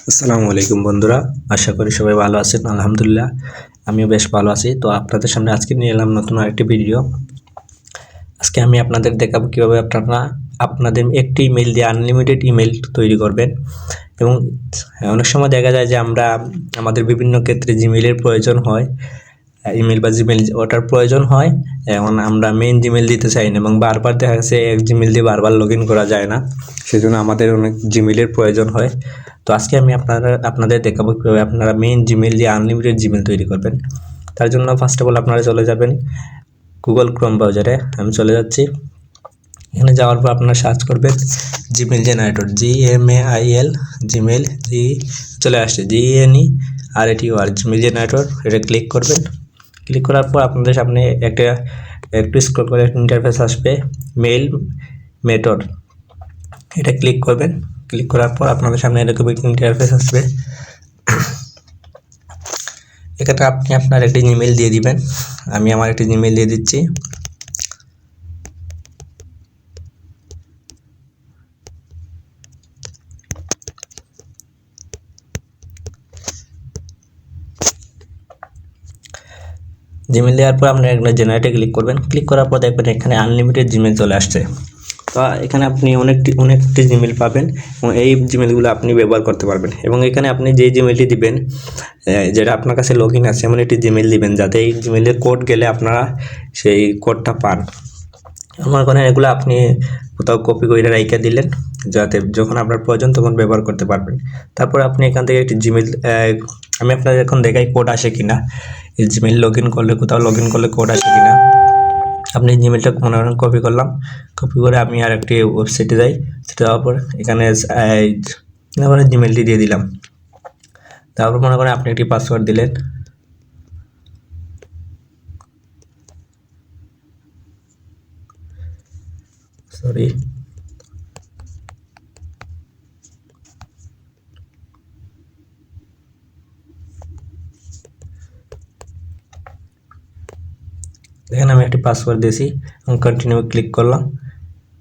আসসালামু আলাইকুম বন্ধুরা, আশা করি সবাই ভালো আছেন। আলহামদুলিল্লাহ আমিও বেশ ভালো আছি। তো আপনাদের সামনে আজকে নিয়ে এলাম নতুন আরেকটি ভিডিও। আজকে আমি আপনাদের দেখাবো কীভাবে আপনারা আপনাদের একটি ইমেল দিয়ে আনলিমিটেড ইমেল তৈরি করবেন। এবং অনেক সময় দেখা যায় যে আমাদের বিভিন্ন ক্ষেত্রে জিমেলের প্রয়োজন হয়, ইমেল বা জিমেল ওটার প্রয়োজন হয়। এখন আমরা মেইন জিমেল দিতে চাই না এবং বারবার দেখা যাচ্ছে এক জিমেল দিয়ে বারবার লগ ইন করা যায় না, সেজন্য আমাদের অনেক জিমেলের প্রয়োজন হয়। তো আজকে আমি আপনাদের দেখাবো কীভাবে আপনারা মেইন জিমেল দিয়ে আনলিমিটেড জিমেল তৈরি করবেন। তার জন্য ফার্স্ট অফ অল আপনারা চলে যাবেন গুগল ক্রোম ব্রাউজারে। আমি চলে যাচ্ছি। এখানে যাওয়ার পর আপনারা সার্চ করবেন জিমেল জেনারেটর, GMAIL জিমেল, চলে আসছে GENERATOR জিমেল জেনারেটর। এটা ক্লিক করবেন। ক্লিক করার পর আপনাদের সামনে একটু স্ক্রল করে একটা ইন্টারফেস আসবে, মেইল মেথড। এটা ক্লিক করবেন। ক্লিক করার পর আপনাদের সামনে এরকম একটা ইন্টারফেস আসবে। এখানে আপনি আপনার একটি জিমেল দিয়ে দিবেন। আমি আমার একটি জিমেল দিয়ে দিচ্ছি। জিমেল দেওয়ার পর আপনার একটা জেনারেটে ক্লিক করবেন। ক্লিক করার পর দেখবেন এখানে আনলিমিটেড জিমেল চলে আসছে। তো এখানে আপনি অনেকটি জিমেল পাবেন এবং এই জিমেলগুলো আপনি ব্যবহার করতে পারবেন। এবং এখানে আপনি যে জিমেলটি দিবেন, যেটা আপনার কাছে লগ ইন আছে, এমন একটি জিমেল দিবেন যাতে এই জিমেলের কোড গেলে আপনারা সেই কোডটা পান। আমার কারণে এগুলো আপনি কোথাও কপি করে রেখে দিলেন, যাতে যখন আপনার প্রয়োজন তখন ব্যবহার করতে পারবেন। তারপর আপনি এখান থেকে একটি জিমেল, আমি আপনাদের এখন দেখাই কোড আসে কিনা। এই জিমেল লগ ইন করলে, কোথাও লগ ইন করলে কোড আসে কিনা। আপনি জিমেলটা মনে করেন কপি করলাম। কপি করে আমি আর একটি ওয়েবসাইটে যাই। সেটা যাওয়ার পর এখানে জিমেলটি দিয়ে দিলাম। তারপর মনে করেন আপনি একটি পাসওয়ার্ড দিলেন। সরি, দেখেন আমি একটি পাসওয়ার্ড দিয়েছি এবং কন্টিনিউ ক্লিক করলাম।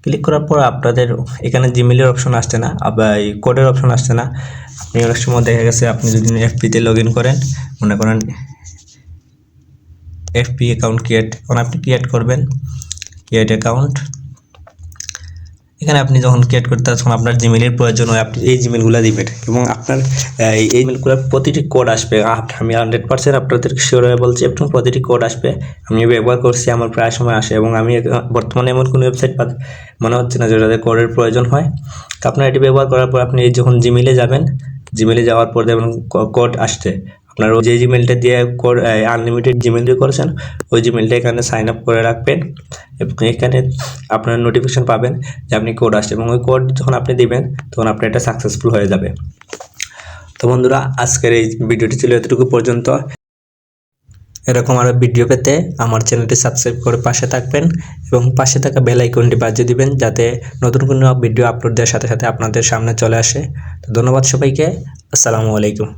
ক্লিক করার পর আপনাদের এখানে জিমেলের অপশন আসছে না, আবার এই কোডের অপশন আসছে না। আপনি অনেক সময় দেখা গেছে আপনি যদি এফপিতে লগ ইন করেন, মনে করেন এফপি অ্যাকাউন্ট আপনি ক্রিয়েট করবেন, ক্রিয়েট অ্যাকাউন্ট। এখানে আপনি যখন ক্রিয়েট করতে তখন আপনার জিমেলের প্রয়োজন হয়, আপনি এই জিমেলগুলো দিবেন এবং আপনার এই জিমেলগুলোর প্রতিটি কোড আসবে। আমি 100% আপনাদেরকে শিওর হয়ে বলছি, এবং প্রতিটি কোড আসবে। আমি ব্যবহার করছি, আমার প্রায় সময় আসে এবং আমি বর্তমানে এমন কোনো ওয়েবসাইট মনে হচ্ছে না যেটাতে কোডের প্রয়োজন হয়। তো আপনার এটি ব্যবহার করার পর আপনি যখন জিমেলে যাবেন, জিমেলে যাওয়ার পর যেমন কোড আসছে, আপনার যে জিমেলটা দিয়ে কোড আনলিমিটেড জিমেল দিয়ে করেছেন, ওই জিমেলটা এখানে সাইন আপ করে রাখবেন এবং এখানে আপনার নোটিফিকেশন পাবেন যে আপনি কোড আসছে, এবং ওই কোড যখন আপনি দিবেন তখন আপনার এটা সাকসেসফুল হয়ে যাবে। তো বন্ধুরা, আজকের এই ভিডিওটি ছিল এতটুকু পর্যন্ত। এরকম আরও ভিডিও পেতে আমার চ্যানেলটি সাবস্ক্রাইব করে পাশে থাকবেন এবং পাশে থাকা বেল আইকনটি বাজিয়ে দিবেন, যাতে নতুন কোনো ভিডিও আপলোড দেওয়ার সাথে সাথে আপনাদের সামনে চলে আসে। তো ধন্যবাদ সবাইকে। আসসালামু আলাইকুম।